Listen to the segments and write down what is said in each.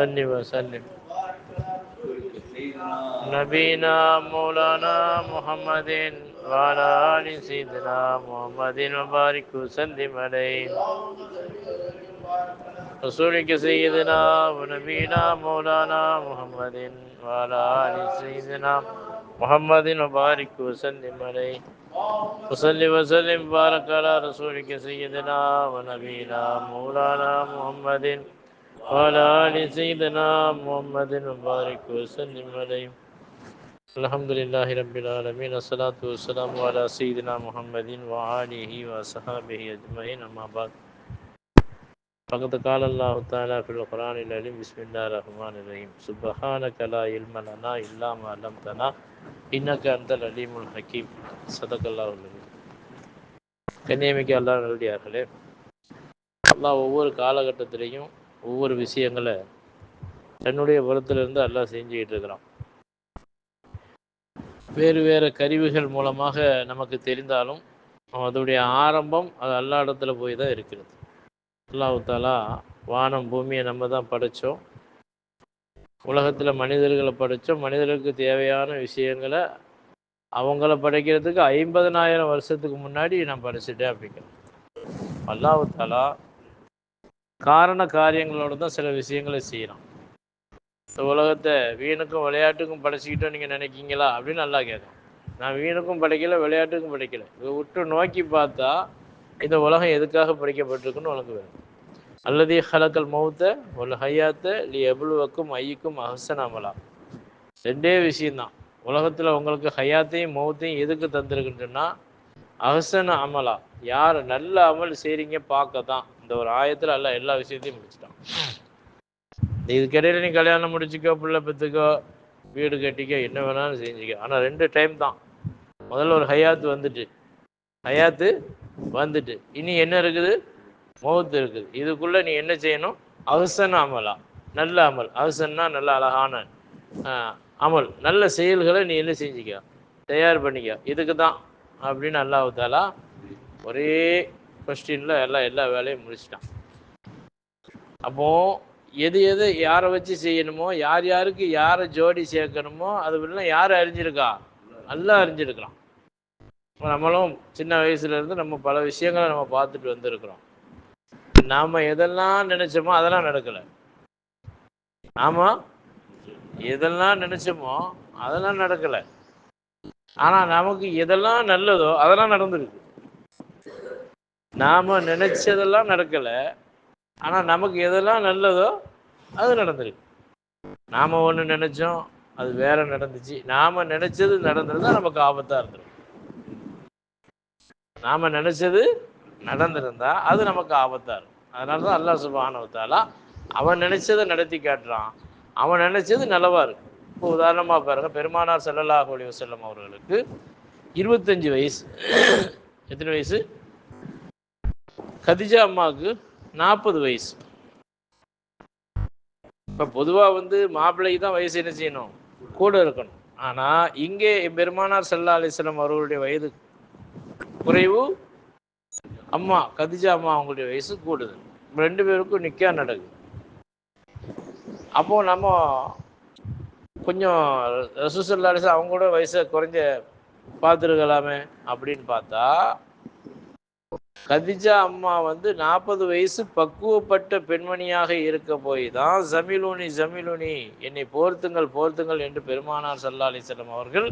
صل وسلم نبينا مولانا محمد وعلى آل سيدنا محمد وبارك وسلم عليه رسولك سيدنا ونبينا مولانا محمد وعلى آل سيدنا محمد وبارك وسلم عليه وصل وسلم بارك على رسولك سيدنا ونبينا مولانا محمد وعلى آل سيدنا محمد وبارك وسلم عليه الحمد لله رب العالمين الصلاة والسلام على سيدنا محمد وآله وصحبه أجمعين أما بعد فقد قال الله تعالى في القرآن العظيم بسم الله الرحمن الرحيم سبحانك لا علم لنا إلا ما علمتنا إنك أنت العليم الحكيم صدق الله العظيم. கண்ணியமிக்க அல்லாஹ் நல்லடியார்களே, அல்லாஹ் ஒவ்வொரு காலகட்டத்திலையும் ஒவ்வொரு விஷயங்களை தன்னுடைய புறத்திலிருந்து அல்லாஹ் செஞ்சுக்கிட்டு இருக்கிறான். வேறு வேறு கருவிகள் மூலமாக நமக்கு தெரிந்தாலும் அதோடைய ஆரம்பம் அது அல்லாஹ் இடத்துல போய் தான் இருக்கிறது. அல்லாஹ் தஆலா வானம் பூமியை நம்ம தான் படைத்தோம், உலகத்தில் மனிதர்களை படைத்தோம். மனிதர்களுக்கு தேவையான விஷயங்களை அவங்கள படைக்கிறதுக்கு 50,000 வருஷத்துக்கு முன்னாடி நான் படைச்சிட்டேன் அப்படிங்கிறேன். அல்லாஹ் தஆலா காரண காரியங்களோடு தான் சில விஷயங்களை செய்கிறான். இந்த உலகத்தை வீணுக்கும் விளையாட்டுக்கும் படைச்சிக்கிட்டோம் நீங்கள் நினைக்கிங்களா அப்படின்னு நல்லா கேட்கும். நான் வீணுக்கும் படைக்கலை, விளையாட்டுக்கும் படைக்கலை. இதை விட்டு நோக்கி பார்த்தா இந்த உலகம் எதுக்காக படைக்கப்பட்டிருக்குன்னு உனக்கு வேணும். அல்லது ஹலக்கல் மௌத்த ஒரு ஹையாத்த லி எபுலுவக்கும் ஐயுக்கும் அஹ்சன் அமலா. ரெண்டே விஷயம்தான். உலகத்தில் உங்களுக்கு ஹயாத்தையும் மௌத்தையும் எதுக்கு தந்திருக்குன்னு அஹ்சன் அமலா, யார் நல்ல அமல் செய்கிறீங்க பார்க்க தான். இந்த ஒரு ஆயத்தில் அல்ல எல்லா விஷயத்தையும் முடிச்சுட்டான். இதுக்கிடையில நீ கல்யாணம் முடிச்சுக்கோ, பிள்ளை பெற்றுக்கோ, வீடு கட்டிக்கோ, என்ன வேணாலும் செஞ்சுக்கோ. ஆனால் 2 டைம் தான். முதல்ல ஒரு ஹயாத்து வந்துட்டு இனி என்ன இருக்குது? மௌத்து இருக்குது. இதுக்குள்ளே நீ என்ன செய்யணும்? அஹ்சன் அமலா, நல்ல அமல். அஹ்சன்னா நல்ல அழகான அமல், நல்ல செயல்களை நீ என்ன செஞ்சுக்க, தயார் பண்ணிக்க. இதுக்கு தான் அப்படின்னு அல்லாஹ் தஆலா ஒரே கொஸ்டினில் எல்லா வேலையும் முடிச்சிட்டான். அப்போது எது யாரை வச்சு செய்யணுமோ, யாருக்கு யாரை ஜோடி சேர்க்கணுமோ அதுலாம் யார் அறிஞ்சிருக்கா? அல்லாஹ் அறிஞ்சிருக்கிறான். நம்மளும் சின்ன வயசுலேருந்து நம்ம பல விஷயங்களை நம்ம பார்த்துட்டு வந்திருக்கிறோம். நாம் எதெல்லாம் நினச்சோமோ அதெல்லாம் நடக்கலை. நாம் எதெல்லாம் நினச்சோமோ அதெல்லாம் நடக்கலை. ஆனால் நமக்கு எதெல்லாம் நல்லதோ அதெல்லாம் நடந்துருக்கு. நாம் நினச்சதெல்லாம் நடக்கலை, ஆனால் நமக்கு எதெல்லாம் நல்லதோ அது நடந்திருக்கு. நாம் ஒன்று நினச்சோம், அது வேற நடந்துச்சு. நாம் நினச்சது நடந்திருந்தால் நமக்கு ஆபத்தாக இருந்திருக்கும். நாம் நினச்சது நடந்திருந்தா அது நமக்கு ஆபத்தாக இருக்கும். அதனால தான் அல்லாஹ் சுப்ஹானஹு வ தஆலா அவன் நினச்சதை நடத்தி காட்டுறான். அவன் நினச்சது நல்லவா இருக்கு. இப்போ உதாரணமாக பாருங்கள், பெருமானார் ஸல்லல்லாஹு அலைஹி வஸல்லம் அவர்களுக்கு 25 வயசு. எத்தனை வயசு? கதிஜா அம்மாவுக்கு 40 வயசு. இப்போ பொதுவாக மாப்பிள்ளைக்கு தான் வயசு என்ன செய்யணும்? கூட இருக்கணும். ஆனால் இங்கே பெருமானார் ஸல்லல்லாஹு அலைஹி வஸல்லம் அவர்களுடைய வயது குறைவு, அம்மா கதிஜா அம்மா அவங்களுடைய வயசு கூடுதல். 2 பேருக்கும் நிக்கா நடக்குது. அப்போது நம்ம கொஞ்சம் ரசூல் ஸல்லல்லாஹு அலைஹி வஸல்லம் அவங்க கூட வயசை குறைஞ்ச பார்த்துருக்கலாமே அப்படின்னு பார்த்தா, கதிஜா அம்மா 40 வயசு பக்குவப்பட்ட பெண்மணியாக இருக்க போய் தான் ஜமிலுனி என்னை போர்த்துங்கள் என்று பெருமானார் ஸல்லல்லாஹு அலைஹி வஸல்லம் அவர்கள்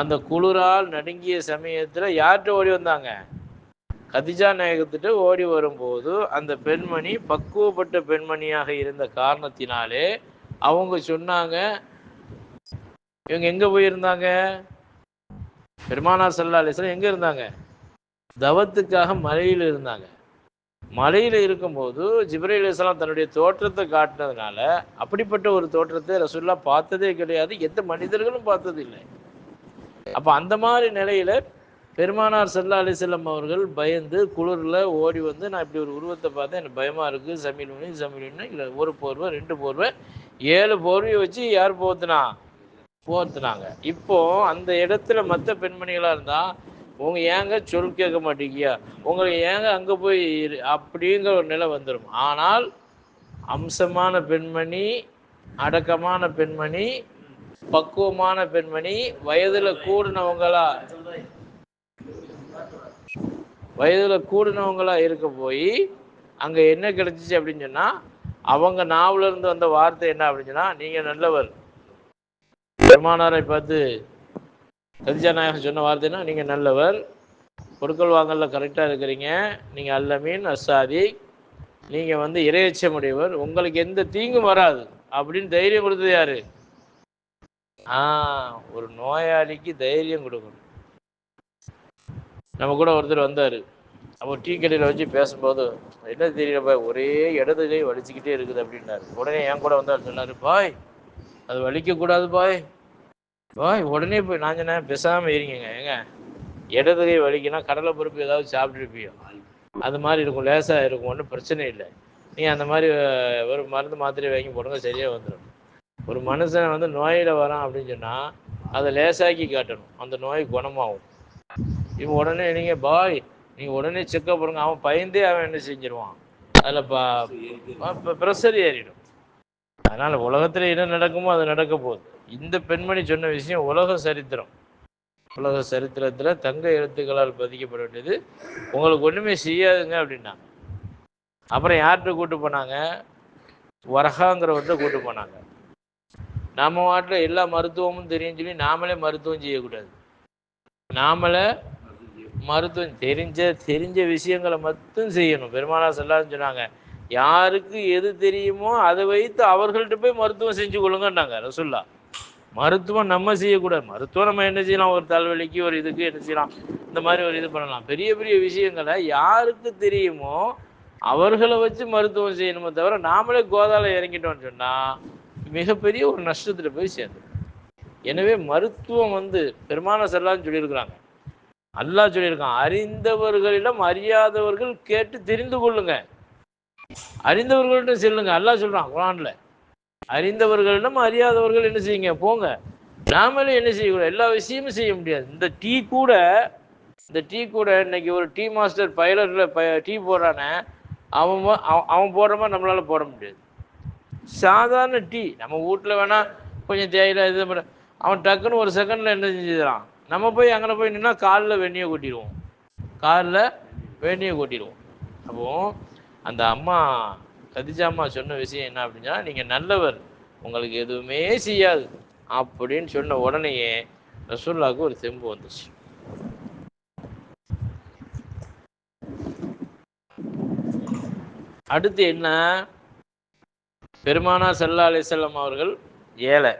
அந்த குளிரால் நடுங்கிய சமயத்தில் யார்கிட்ட ஓடி வந்தாங்க? கதிஜா நாயகத்திட்ட ஓடி வரும்போது அந்த பெண்மணி பக்குவப்பட்ட பெண்மணியாக இருந்த காரணத்தினாலே அவங்க சொன்னாங்க, இவங்க எங்கே போயிருந்தாங்க? பெருமானார் ஸல்லல்லாஹு அலைஹி வஸல்லம் எங்கே இருந்தாங்க? தவத்துக்காக மலையில் இருந்தாங்க. மலையில் இருக்கும்போது ஜிப்ரீல் அலைஹிஸ்ஸலாம் தன்னுடைய தோற்றத்தை காட்டினதுனால அப்படிப்பட்ட ஒரு தோற்றத்தை ரசூலுல்லாஹ் பார்த்ததே கிடையாது, எந்த மனிதர்களும் பார்த்தது இல்லை. அப்போ அந்த மாதிரி நிலையில் பெருமானார் ஸல்லல்லாஹு அலைஹி வஸல்லம் அவர்கள் பயந்து குளிரில் ஓடி நான் இப்படி ஒரு உருவத்தை பார்த்தேன், எனக்கு பயமாக இருக்குது, ஜமீலுன்னு இல்லை, ஒரு போர்வை 2 போர்வை 7 போர்வையை வச்சு யார் போர்த்துனாங்க. இப்போ அந்த இடத்துல மற்ற பெண்மணிகளாக இருந்தால், உங்க ஏங்க சொல் கேட்க மாட்டீங்க, உங்களுக்கு ஏங்க அங்கே போய் அப்படிங்கிற ஒரு நிலை வந்துடும். ஆனால் அம்சமான பெண்மணி, அடக்கமான பெண்மணி, பக்குவமான பெண்மணி, வயதுல கூடினவங்களா இருக்க போய் அங்க என்ன கிடைச்சிச்சு அப்படின்னு சொன்னா, அவங்க நாவல இருந்து வந்த வார்த்தை என்ன அப்படின்னு சொன்னா, நீங்க நல்லவர். பெருமானாரை பார்த்து கதிஜா நாயகம் சொன்ன வார்த்தைன்னா, நீங்க நல்லவர், பொருட்கள் வாங்கல கரெக்டா இருக்கிறீங்க, நீங்க அல்லமீன் அசாதி, நீங்க இரையச்சமுடையவர், உங்களுக்கு எந்த தீங்கும் வராது அப்படின்னு தைரியம் கொடுத்தது யாரு? ஒரு நோயாளிக்கு தைரியம் கொடுக்கணும். நம்ம கூட ஒருத்தர் வந்தாரு, அவர் டீ கடையில் வச்சு பேசும்போது, என்ன தெரியல ஒரே இடது கை வலிச்சுக்கிட்டே இருக்குது அப்படின்னாரு. உடனே என் கூட வந்தார், சொன்னாரு, பாய் அது வலிக்க கூடாது பாய். உடனே போய் நான் சொன்னேன், பேசாம இருங்க. ஏங்க இடது கை வலிக்குன்னா கடலை பருப்பு ஏதாவது சாப்பிட்டுருப்பியோ, அது மாதிரி இருக்கும், லேசாக இருக்கும், ஒன்றும் பிரச்சனை இல்லை. நீங்கள் அந்த மாதிரி ஒரு மருந்து மாத்திரை வாங்கி போடுங்க, சரியாக வந்துடும். ஒரு மனுஷன் நோயில் வரான் அப்படின்னு சொன்னால் அதை லேசாக்கி காட்டணும், அந்த நோய் குணமாகும். இவன் உடனே நீங்கள் நீங்கள் உடனே செக்கப் பண்ணுங்க, அவன் பயந்தே அவன் என்ன செஞ்சிருவான், அதில் ப்ரெஷர் ஏறிடும். அதனால் உலகத்தில் என்ன நடக்குமோ அது நடக்க போகுது. இந்த பெண்மணி சொன்ன விஷயம் உலக சரித்திரம். உலக சரித்திரத்தில் தங்க எழுத்துக்களால் பதிக்கப்பட வேண்டியது, உங்களுக்கு ஒன்றுமே செய்யாதுங்க அப்படின்னாங்க. அப்புறம் யார்கிட்ட கூட்டு போனாங்க? வரகாங்கிறவர்கிட்ட கூட்டு போனாங்க. நம்ம நாட்டில் எல்லா மருத்துவமும் தெரியும் சொல்லி நாமளே மருத்துவம் செய்யக்கூடாது. நாமளே மருத்துவம் தெரிஞ்ச விஷயங்களை மட்டும் செய்யணும். பெருமானார் ஸல்லல்லாஹு அலைஹி வஸல்லம் சொன்னாங்க, யாருக்கு எது தெரியுமோ அதை வைத்து அவர்கள்ட்ட போய் மருத்துவம் செஞ்சு கொள்ளுங்கன்னாங்க ரசூலுல்லாஹ். மருத்துவம் நம்ம செய்யக்கூடாது. மருத்துவம் நம்ம என்ன செய்யலாம், ஒரு தலைவலிக்கு ஒரு இதுக்கு என்ன செய்யலாம், இந்த மாதிரி ஒரு இது பண்ணலாம். பெரிய பெரிய விஷயங்களை யாருக்கு தெரியுமோ அவர்களை வச்சு மருத்துவம் செய்யணுமே தவிர நாமளே கோதால இறங்கிட்டோம்னு சொன்னா மிகப்பெரிய ஒரு நஷ்டத்துல போய் சேர்ந்து. எனவே மருத்துவம் பெருமானார் ஸல்லல்லாஹு சொல்லியிருக்கிறாங்க, அல்லாஹ் சொல்லியிருக்கான், அறிந்தவர்களிடம் அறியாதவர்கள் கேட்டு தெரிந்து கொள்ளுங்க, அறிந்தவர்கள்ட்ட செல்லுங்க. அல்லாஹ் சொல்றான் குர்ஆன்ல, அறிந்தவர்களிடம் அறியாதவர்கள் என்ன செய்யுங்க, போங்க. நாமளே என்ன செய்யக்கூடாது, எல்லா விஷயமும் செய்ய முடியாது. இந்த டீ கூட இன்னைக்கு ஒரு டீ மாஸ்டர் பைலட்ல டீ போடுறானே, அவன் போடுற மாதிரி நம்மளால போட முடியாது. சாதாரண டீ நம்ம வீட்டில் வேணா கொஞ்சம் தேயிலை இது பண்ண, அவன் டக்குன்னு ஒரு செகண்ட்ல என்ன செஞ்சுக்கிறான். நம்ம போய் அங்கே போய் நின்னா காலில் வெந்நியை கொட்டிடுவோம். அப்போ அந்த அம்மா கதிஜா அம்மா சொன்ன விஷயம் என்ன அப்படின்னா, நீங்க நல்லவர், உங்களுக்கு எதுவுமே செய்யாது அப்படின்னு சொன்ன உடனேயே ரசூலுல்லாஹ்வுக்கு ஒரு தெம்பு வந்துச்சு. அடுத்து என்ன, பெருமானார் ஸல்லல்லாஹு அலைஹி வஸல்லம் அவர்கள் ஏழை,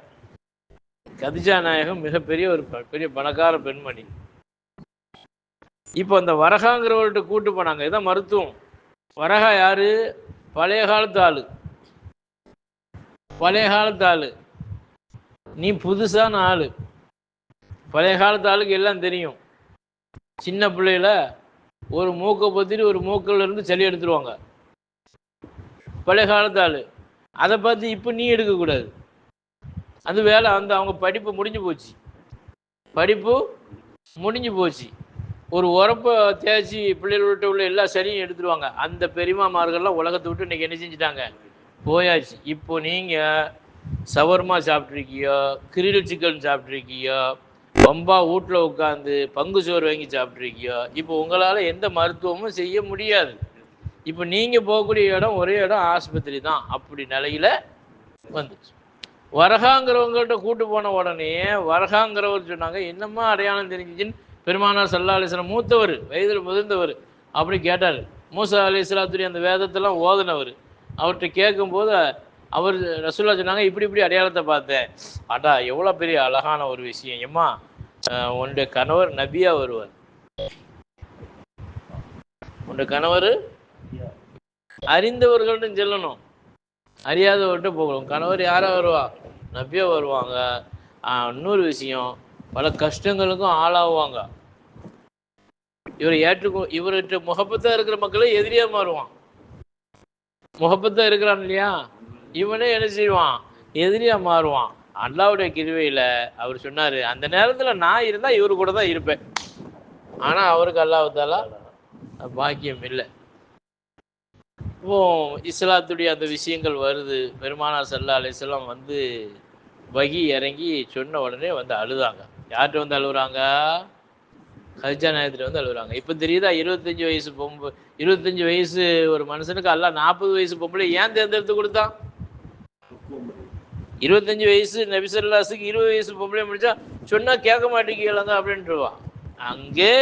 கதிஜா நாயகம் மிகப்பெரிய ஒரு பெரிய பணக்கார பெண்மணி. இப்போ அந்த வரகாங்கிறவர்கிட்ட கூட்டு போனாங்க. இதான் மருத்துவம். வரகா யாரு? பழைய காலத்து ஆளு. நீ புதுசான ஆளு. பழைய காலத்து ஆளுக்கு எல்லாம் தெரியும். சின்ன பிள்ளையில ஒரு மூக்கை பத்திட்டு ஒரு மூக்கில் இருந்து சளி எடுத்துருவாங்க. பழைய காலத்து ஆளு. அதை பார்த்து இப்போ நீ எடுக்கக்கூடாது. அது வேலை அவங்க படிப்பு முடிஞ்சு போச்சு. ஒரு உரப்பை தேய்ச்சி பிள்ளைகள்கிட்ட உள்ள எல்லா சளியும் எடுத்துருவாங்க. அந்த பெரியமாமார்கள்லாம் உலகத்தை விட்டு இன்னைக்கு என்ன செஞ்சுட்டாங்க, போயாச்சு. இப்போ நீங்கள் சவர்மா சாப்பிட்ருக்கியோ, கிரில் சிக்கன் சாப்பிட்ருக்கியோ, ரொம்ப வீட்டில் உட்காந்து பங்கு சோறு வாங்கி சாப்பிட்ருக்கியோ, இப்போ உங்களால் எந்த மருத்துவமும் செய்ய முடியாது. இப்போ நீங்கள் போகக்கூடிய இடம் ஒரே இடம் ஆஸ்பத்திரி தான். அப்படி நிலையில் வந்துச்சு. வரகாங்கிறவங்கள்ட்ட கூட்டு போன உடனே வரகாங்கிறவர் சொன்னாங்க, என்னம்மா அடையாளம் தெரிஞ்சிச்சுன்னு பெருமானார் ஸல்லல்லாஹு அலைஹி வஸல்லம், மூத்தவர், வயதில் முதிர்ந்தவர், அப்படி கேட்டார். மூசா அலைஹிஸ்ஸலாத்துடைய அந்த வேதத்தெல்லாம் ஓதுனவர். அவர்கிட்ட கேட்கும்போது அவர் ரசூலுல்லாஹ் சொன்னாங்க, இப்படி அடையாளத்தை பார்த்தேன். அடா எவ்வளோ பெரிய அழகான ஒரு விஷயம். ஏம்மா உன்னுடைய கணவர் நபியா வருவார். உன்னுடைய கணவர் அறிந்தவர்கள்ட்ட செல்லணும், அறியாதவர்கிட்ட போகணும். கணவர் யாரா வருவா? நபியா வருவாங்க. இன்னொரு விஷயம், பல கஷ்டங்களுக்கும் ஆளாகுவாங்க. இவர்கிட்ட முகப்பத்தா இருக்கிற மக்களே எதிரியா மாறுவான். முகப்பத்தா இருக்கிறான் இல்லையா, இவனே என்ன செய்வான், எதிரியா மாறுவான். அல்லாஹ்வுடைய கிருபையில அவர் சொன்னாரு, அந்த நேரத்துல நான் இருந்தா இவரு கூட தான் இருப்பேன். ஆனா அவருக்கு அல்லாஹ் தஆலா பாக்கியம் இல்லை. இப்போ இஸ்லாத்துடைய அந்த விஷயங்கள் வருது. பெருமானார் ஸல்லல்லாஹு அலைஹி வஸல்லம் வந்து வஹி இறங்கி சொன்ன உடனே வந்து அழுதாங்க. யார்ட்ட வந்து அழுவுறாங்க? கதிஜா நாயகத்திட்ட வந்து அழுவுறாங்க. இப்ப தெரியுதா 25 வயசு 25 வயசு ஒரு மனுஷனுக்கு அல்லாஹ் 40 வயசு பொம்பளை ஏன் தேர்ந்தெடுத்து கொடுத்தான்? 25 வயசு நபி ஸல்லல்லாஹு 20 வயசு பொம்பளை முடிச்சா சொன்னா கேட்க மாட்டேங்கிறீங்க அப்படின்ட்டுருவான். அங்கே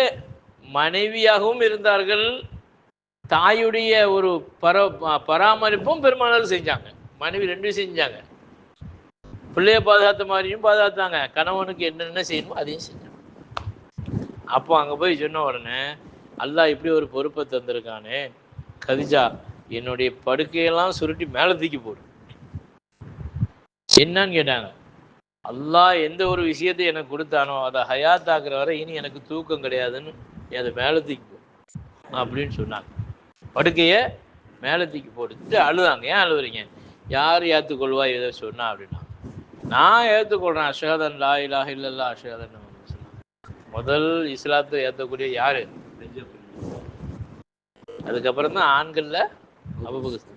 மனைவியாகவும் இருந்தார்கள். தாயுடைய ஒரு பராமரிப்பும் பெருமானார் செஞ்சாங்க. மனைவி 2 செஞ்சாங்க. பிள்ளைய பாதுகாத்த மாதிரியும் பாதுகாத்தாங்க. கணவனுக்கு என்னென்ன செய்யணுமோ அதையும் செஞ்சாங்க. அப்போ அங்க போய் சொன்ன உடனே அல்லாஹ் இப்படி ஒரு பொறுப்பை தந்திருக்கானே, கதிஜா என்னுடைய படுக்கையெல்லாம் சுருட்டி மேல தூக்கி போடு. என்னன்னு கேட்டாங்க. அல்லாஹ் எந்த ஒரு விஷயத்தை எனக்கு கொடுத்தானோ அதை ஹயாத் ஆக்குற வரை இனி எனக்கு தூக்கம் கிடையாதுன்னு அதை மேல தூக்கி போ அப்படின்னு சொன்னாங்க. படுக்கைய மேல தூக்கி போட்டுட்டு அழுதாங்க. ஏன் அழுவுறீங்க? யார் ஏற்றுக்கொள்வா இதை சொன்னா அப்படின்னா, நான் ஏற்றுக்கொள்றேன். அஷ்ஹது லா இலாஹ இல்லல்லாஹ் அஷ்ஹது அன்ன முஹம்மது ரசூலுல்லாஹ். முதல் இஸ்லாத்தை ஏற்றக்கூடிய யாரு? அதுக்கப்புறம் தான் ஆண்கள்ல அபூபக்கர்.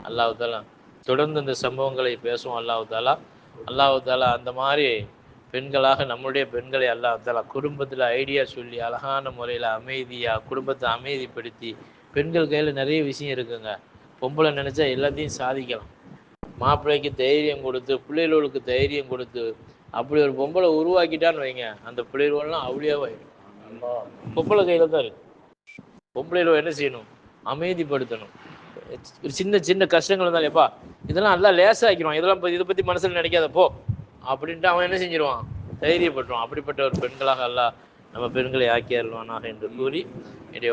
அல்லாஹ் தாலா தொடர்ந்து இந்த சம்பவங்களை பேசுவோம். அல்லாஹ் தாலா அந்த மாதிரி பெண்களாக நம்முடைய பெண்களை அல்லாஹ் தாலா குடும்பத்தில் ஐடியா சொல்லி அழகான முறையில் அமைதியாக குடும்பத்தை அமைதிப்படுத்தி, பெண்கள் கையில் நிறைய விஷயம் இருக்குங்க. பொம்பளை நினைச்சா எல்லாத்தையும் சாதிக்கலாம். மாப்பிள்ளைக்கு தைரியம் கொடுத்து, பிள்ளைகளுக்கு தைரியம் கொடுத்து, அப்படி ஒரு பொம்பளை உருவாக்கிட்டான்னு வைங்க, அந்த பிள்ளைகளெல்லாம் அவுளியாவாயிடும். பொம்பளை கையில தான் இருக்கு. பொம்பளையில என்ன செய்யணும்? அமைதிப்படுத்தணும். ஒரு சின்ன சின்ன கஷ்டங்கள் இருந்தாலும், எப்பா இதெல்லாம் நல்லா லேசாக்கிடுவான், இதெல்லாம் இதை பத்தி மனசுல நினைக்காத போ அப்படின்ட்டு அவன் என்ன செஞ்சிருவான்? தைரியப்பட்டுருவான். அப்படிப்பட்ட ஒரு பெண்களாக அல்லாஹ் நம்ம பெண்களை ஆக்கியருள்வானாக என்று கூறி என்னுடைய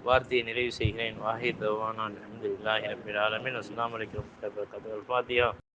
வார்த்தையை நிறைவு செய்கிறேன். வாஹிர் தவானா அல்ஹம்துலில்லாஹி ரப்பில் ஆலமீன். அஸ்ஸலாமு அலைக்கும்.